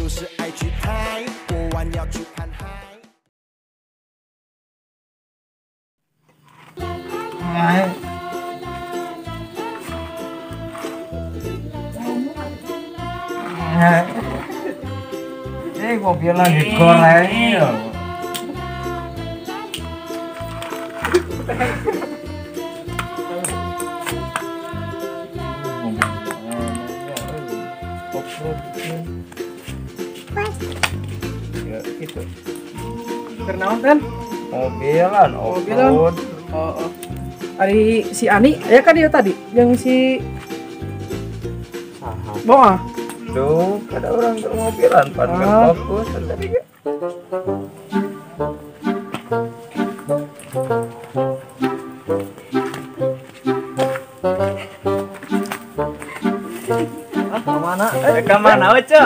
就是爱去开，过完要去看海。Ini mobil lagi goreng ya. Ya gitu. Kenaon kan? Mobilan, Mobilan. off-road. Oh. Ari si Ani, ya kan dia tadi yang si Boa. Tuh, ada orang mobilan pada fokus tadi kan. Kemana? Kemana, Oce?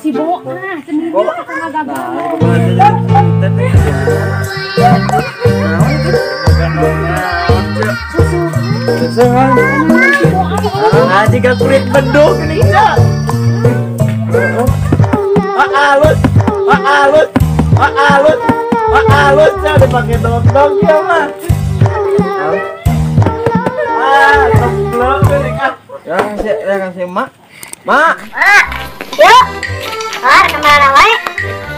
Si Boa, cenderung sama gagal. Jika kulit beduk ini Cak. Halus Cak, dipakai dok-dok ya mah. Goblok ini kan. Ya kasih mak. Mak. Yuk. Kemana wae?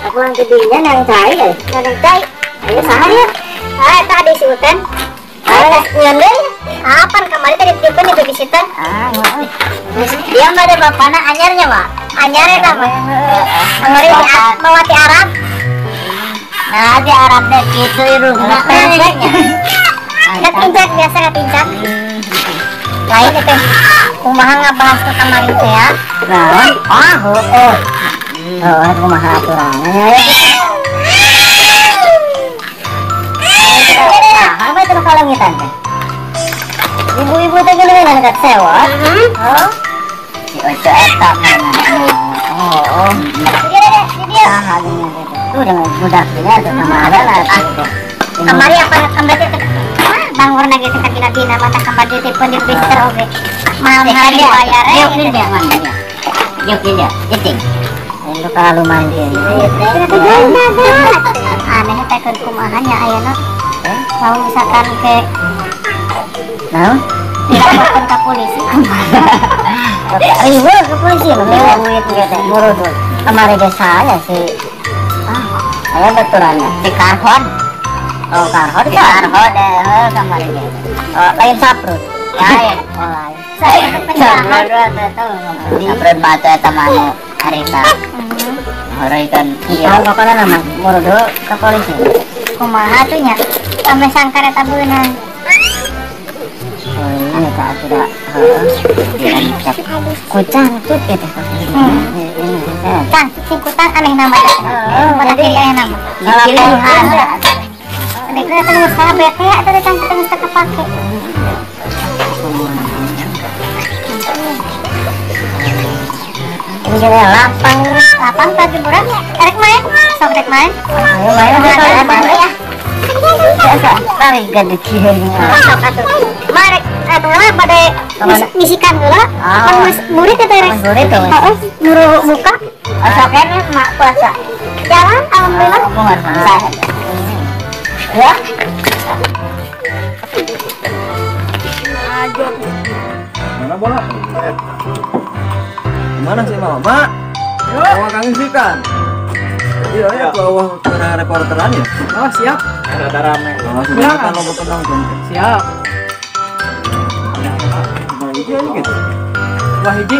Aku yang kedinya nang cai deh. Nang cai. Ayo sahaya. Tadi si Uten. Ngambil. Apaan kemarin tadi tipe nih babysitter? Dia nggak ada bapaknya anyarnya Pak. Anyarnya apa? Kemarin melati Arab. Nah di Arab deh gitu irungnya. Nggak pincak biasa nggak pincak. Lain itu. Kumaha ngabahas ke kemarin teh ya? Nah, kumaha aturannya. Apa itu kalangitan teh? Ibu-ibu teh geuning angkat sewa. Si Oce eta mana? Dia. Tuh dengan budak dia tuh kamar lah. Kamari apa kamar teh? Bangor lagi teh dina mata kamar teh pun di Mister oge. Mahal hari bayar. Yuk dia mana dia? Yuk dia. Jeting. Lu kalau mandi. Aneh teh keur kumahanya ayeuna. Mau misalkan ke dilaporkan ke polisi. Ribu ke polisi duit gitu murudul. Kemarin desa saya sih. Saya betulannya di Karhon. Oh Karhon kemarin dia. Lain saprut. Ya lain. Saya penjahat tahu. Saprut batu eta mah harita. Harita iya pokoknya nama murudul ke polisi. Kumaha tuh nya? Sampai sangkar eta beunang. Ini tak tidak kucang tut gitu. Tang, si kucang aneh nama. Pada kiri aneh nama. Kalau ada. Ada kena tengah sabet ya atau datang tengah tak kepake. Ini juga lapang tadi burak. Erek main, sok rek main. Ayo main ya. Biasa, tarik gede cihenya. Marek, pengalah pada misikan heula. Kan murid teh rek. Murid tuh. Heeh, guru buka. Asokene mak puasa. Jalan alhamdulillah. Ya. Ayo. Mana bola? Mana sih Mama? Mak. Bawa Kang Isikan. Iya ya bawa ke reporteran ya. Oh siap. Ada rame. Sudah kan lo penonton. Siap. Iya gitu. Wah hiji.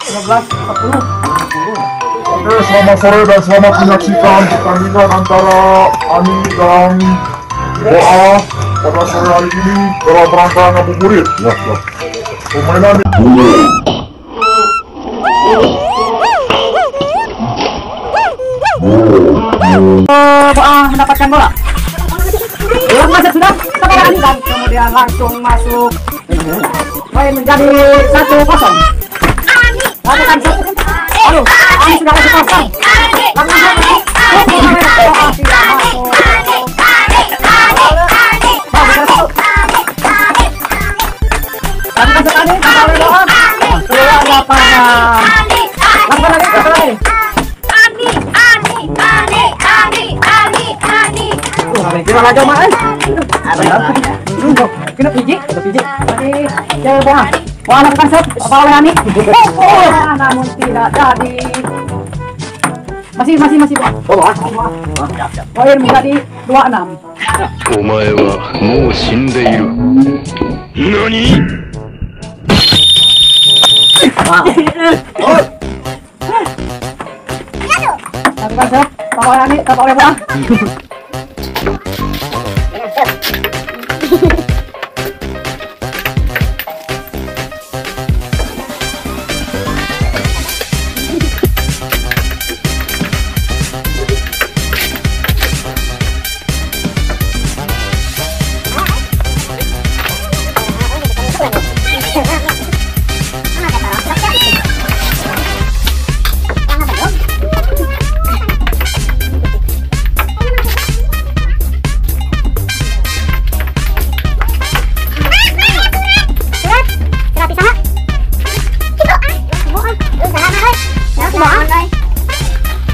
15:40. Oke, selamat sore dan selamat menyaksikan pertandingan antara Ani dan Boa pada sore hari ini dalam rangka ngabuburit. Permainan Boa mendapatkan bola. Bola masuk sudah kepada Ani dan kemudian langsung masuk. Poin menjadi 1-0. Lakukan satu. Aduh, Ani sudah masuk kosong. Keluar lapangan. salah jauh mah. Kena biji. Jangan buang. Buang lakukan set. Apa oleh Ani? Namun tidak jadi. Masih buang. Poin menjadi 26. お前はもう死んでいる。何？ Lakukan set. Apa oleh Ani? Apa oleh buang?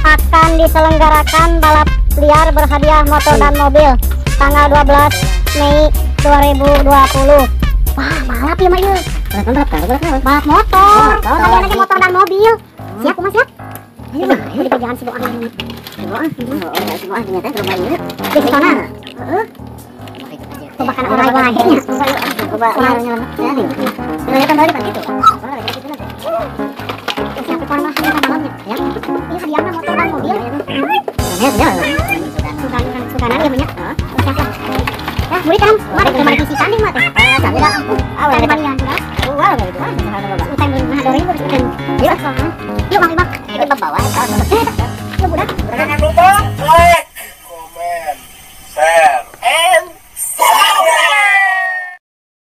Akan diselenggarakan balap liar berhadiah motor dan mobil tanggal 12 Mei 2020. Wah, balap ya, Mayu. Balap motor. Kalian lagi motor dan mobil. Siap, Mas, siap? Ayo, di pegangan si Boang ini. Si Boang ternyata rumah ini. Di sana. Coba kan orang lainnya. Coba orangnya. Ya, kembali kan itu. Siapa pun masuk ke dalamnya, ya. Ini hadiahnya motor dan mobil. Sukanan ya banyak. Siapa? Ya, beri kan. Mari kita tanding mati. Sambil ampun. Awal kalian sudah. Wow, gitu. Utang 5.000 Yuk, Bang. Yuk, Bang. Kita bawa. Yuk, budak. Jangan lupa like,